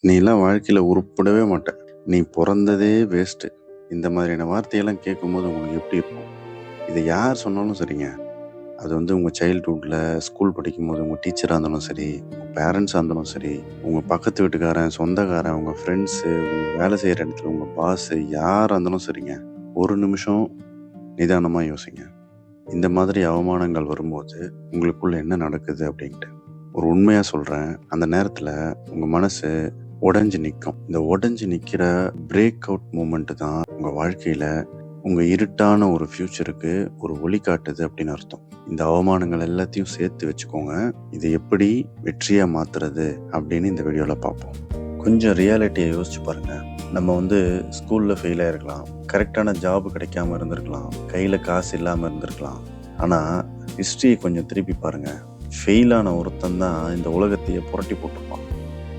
நீலாம் வாழ்க்கையில உருப்படவே மாட்ட. நீ பொறந்ததே வேஸ்ட்டு. இந்த மாதிரியான வார்த்தையெல்லாம் கேட்கும்போது உங்களுக்கு எப்படி இருக்கும்? இத யார் சொன்னாலும் சரிங்க. அது உங்க சைல்ட்ஹுட்ல ஸ்கூல் படிக்கும்போது உங்க டீச்சரா இருந்தாலும் சரி, உங்க பேரண்ட்ஸா இருந்தாலும் சரி, உங்க பக்கத்து வீட்டுக்காரன், சொந்தக்காரன், உங்க ஃப்ரெண்ட்ஸு, உங்க வேலை செய்ற இடத்துல உங்க பாஸு யாரா இருந்தாலும் சரிங்க. ஒரு நிமிஷம் நிதானமா யோசிங்க. இந்த மாதிரி அவமானங்கள் வரும்போது உங்களுக்குள்ள என்ன நடக்குது அப்படின்ட்டு. ஒரு உண்மையா சொல்றேன். அந்த நேரத்துல உங்க மனசு உடைஞ்சு நிக்கும். இந்த உடைஞ்சு நிக்கிற பிரேக் அவுட் மூமெண்ட் தான் உங்க வாழ்க்கையில உங்க இருட்டான ஒரு ஃபியூச்சருக்கு ஒரு ஒளி காட்டுது அப்படின்னு அர்த்தம். இந்த அவமானங்கள் எல்லாத்தையும் சேர்த்து வச்சுக்கோங்க. இதை எப்படி வெற்றியா மாத்துறது அப்படின்னு இந்த வீடியோல பார்ப்போம். கொஞ்சம் ரியாலிட்டியை யோசிச்சு பாருங்க. நம்ம ஸ்கூல்ல ஃபெயில் ஆயிருக்கலாம், கரெக்டான ஜாப் கிடைக்காம இருந்திருக்கலாம், கையில காசு இல்லாம இருந்திருக்கலாம். ஆனா ஹிஸ்டரியை கொஞ்சம் திருப்பி பாருங்க. ஃபெயிலான ஒருத்தன் தான் இந்த உலகத்தையே புரட்டி போட்டிருப்பான்.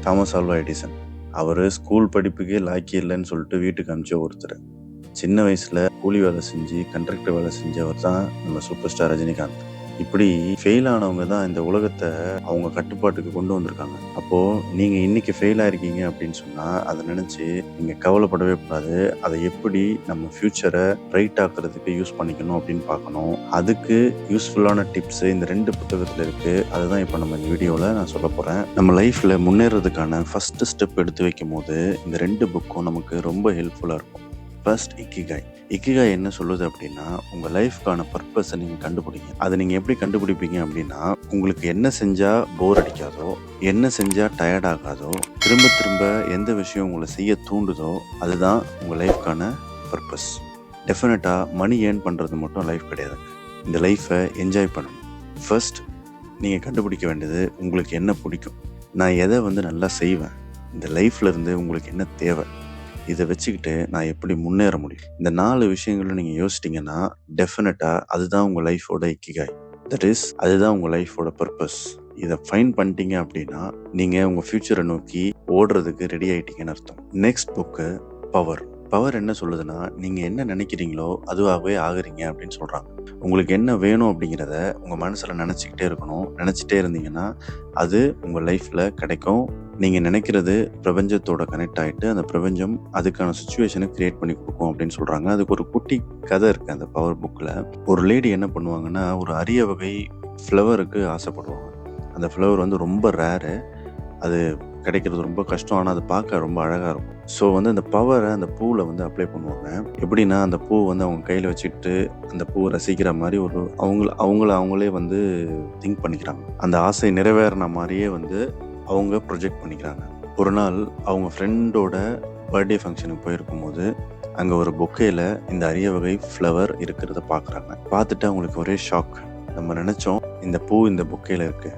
Thomas Alva Edison. அவர் ஸ்கூல் படிப்புக்கே லாக்கி இல்லைன்னு சொல்லிட்டு வீட்டுக்கு அனுப்பிச்ச ஒருத்தர். சின்ன வயசுல கூலி வேலை செஞ்சு கண்ட்ராக்டர் வேலை செஞ்சவர் தான் நம்ம சூப்பர் ஸ்டார் ரஜினிகாந்த். இப்படி ஃபெயில் ஆனவங்க தான் இந்த உலகத்தை அவங்க கட்டுப்பாட்டுக்கு கொண்டு வந்திருக்காங்க. அப்போ நீங்க இன்னைக்கு ஃபெயில் ஆயிருக்கீங்க அப்படின்னு சொன்னா அதை நினைச்சு நீங்க கவலைப்படவே கூடாது. அதை எப்படி நம்ம ஃபியூச்சரை பிரைட் ஆக்குறதுக்கு யூஸ் பண்ணிக்கணும் அப்படின்னு பார்க்கணும். அதுக்கு யூஸ்ஃபுல்லான டிப்ஸ் இந்த 2 புத்தகத்துல இருக்கு. அதுதான் இப்போ நம்ம இந்த வீடியோல நான் சொல்ல போறேன். நம்ம லைஃப்ல முன்னேறதுக்கான ஃபர்ஸ்ட் ஸ்டெப் எடுத்து வைக்கும் போது இந்த 2 புக்கும் நமக்கு ரொம்ப ஹெல்ப்ஃபுல்லா இருக்கும். First ikigai. இக்கிகாய் என்ன சொல்லுது அப்படின்னா, உங்க லைஃப்க்கான பர்பஸை நீங்க கண்டுபிடிங்க. அதை நீங்க எப்படி கண்டுபிடிப்பீங்க அப்படின்னா, உங்களுக்கு என்ன செஞ்சா போர் அடிக்காதோ, என்ன செஞ்சா டயர்ட் ஆகாதோ, திரும்ப திரும்ப எந்த விஷயம் உங்களை செய்ய தூண்டுதோ அதுதான் உங்க லைஃப்க்கான பர்பஸ். டெஃபினட்டா மணி ஏர்ன் பண்றது மட்டும் லைஃப் கிடையாதுங்க. இந்த லைஃப்பை என்ஜாய் பண்ணணும். ஃபர்ஸ்ட் நீங்க கண்டுபிடிக்க வேண்டியது உங்களுக்கு என்ன பிடிக்கும். நான் எதை நல்லா செய்வேன், இந்த லைஃப்ல இருந்து உங்களுக்கு என்ன தேவை, இதை வச்சுக்கிட்டு நான் எப்படி முன்னேற முடியும். இந்த 4 விஷயங்களும் நீங்க யோசிச்சிட்டீங்கன்னா டெஃபினட்டா அதுதான் உங்க லைஃபோட இக்கிகாய். தட் இஸ் அதுதான் உங்க லைஃபோட பர்பஸ். இதை ஃபைன் பண்ணிட்டீங்க அப்படின்னா நீங்க உங்க ஃபியூச்சரை நோக்கி ஓடுறதுக்கு ரெடி ஆயிட்டீங்கன்னு அர்த்தம். Next book power. பவர் என்ன சொல்லுதுன்னா, நீங்க என்ன நினைக்கிறீங்களோ அதுவாகவே ஆகுறீங்க அப்படின்னு சொல்றாங்க. உங்களுக்கு என்ன வேணும் அப்படிங்கிறத உங்க மனசுல நினைச்சுக்கிட்டே இருக்கணும். நினைச்சிட்டே இருந்தீங்கன்னா அது உங்க லைஃப்ல கிடைக்கும். நீங்க நினைக்கிறது பிரபஞ்சத்தோட கனெக்ட் ஆயிட்டு அந்த பிரபஞ்சம் அதுக்கான சுச்சுவேஷனை கிரியேட் பண்ணி கொடுக்கும் அப்படின்னு சொல்றாங்க. அதுக்கு ஒரு குட்டி கதை இருக்கு அந்த பவர் புக்ல. ஒரு லேடி என்ன பண்ணுவாங்கன்னா, ஒரு அரிய வகை ஃப்ளவருக்கு ஆசைப்படுவாங்க. அந்த ஃப்ளவர் ரொம்ப ரேரு, அது கிடைக்கிறது ரொம்ப கஷ்டம். ஆனால் அது பார்க்க ரொம்ப அழகாக இருக்கும். ஸோ அந்த பவரை அந்த பூவில் அப்ளை பண்ணுவாங்க. எப்படின்னா, அந்த பூ அவங்க கையில் வச்சுக்கிட்டு அந்த பூவை ரசிக்கிற மாதிரி ஒரு அவங்களே திங்க் பண்ணிக்கிறாங்க. அந்த ஆசை நிறைவேறின மாதிரியே அவங்க ப்ரொஜெக்ட் பண்ணிக்கிறாங்க. ஒரு நாள் அவங்க ஃப்ரெண்டோட பர்த்டே ஃபங்க்ஷனுக்கு போயிருக்கும் போது அங்கே ஒரு பொக்கேல இந்த அரிய வகை ஃப்ளவர் இருக்கிறத பார்க்குறாங்க. பார்த்துட்டு அவங்களுக்கு ஒரே ஷாக். நம்ம நினச்சோம் இந்த பூ இந்த பொக்கேல இருக்கு.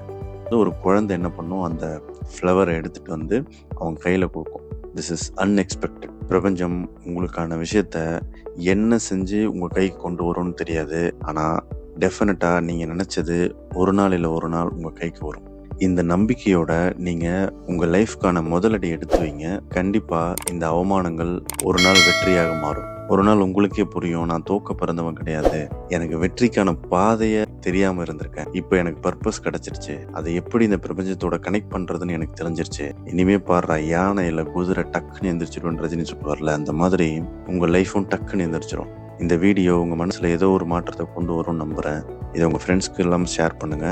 ஒரு குழந்தை என்ன பண்ணும், அந்த ஃப்ளவரை எடுத்துட்டு அவங்க கையில் கொடுக்கும். This is unexpected. பிரபஞ்சம் உங்களுக்கான விஷயத்த என்ன செஞ்சு உங்கள் கைக்கு கொண்டு வரும்னு தெரியாது. ஆனால் டெஃபினட்டாக நீங்கள் நினச்சது ஒரு நாள் இல்லை ஒரு நாள் உங்கள் கைக்கு வரும். இந்த நம்பிக்கையோட நீங்கள் உங்கள் லைஃப்க்கான முதலடி எடுத்து வைங்க. கண்டிப்பாக இந்த அவமானங்கள் ஒரு நாள் வெற்றியாக மாறும். ஒரு நாள் உங்களுக்கே புரியும், நான் தோக்க பிறந்தவன் கிடையாது, எனக்கு வெற்றிக்கான பாதையை தெரியாம இருந்திருக்கேன், இப்போ எனக்கு பர்பஸ் கிடைச்சிருச்சு, அதை எப்படி இந்த பிரபஞ்சத்தோட கனெக்ட் பண்றதுன்னு எனக்கு தெரிஞ்சிருச்சு, இனிமே பாடுற யானை இல்ல குதிரை டக்குன்னு எந்திரிச்சிடும் ரஜினி சொல்லுவார்ல, அந்த மாதிரி உங்க லைஃபும் டக்குன்னு எந்திரிச்சிடும். இந்த வீடியோ உங்க மனசுல ஏதோ ஒரு மாற்றத்தை கொண்டு வரும்னு நம்புறேன். இதை உங்க ஃப்ரெண்ட்ஸ்க்கு எல்லாம் ஷேர் பண்ணுங்க,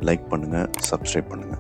லைக் பண்ணுங்க, சப்ஸ்கிரைப் பண்ணுங்க.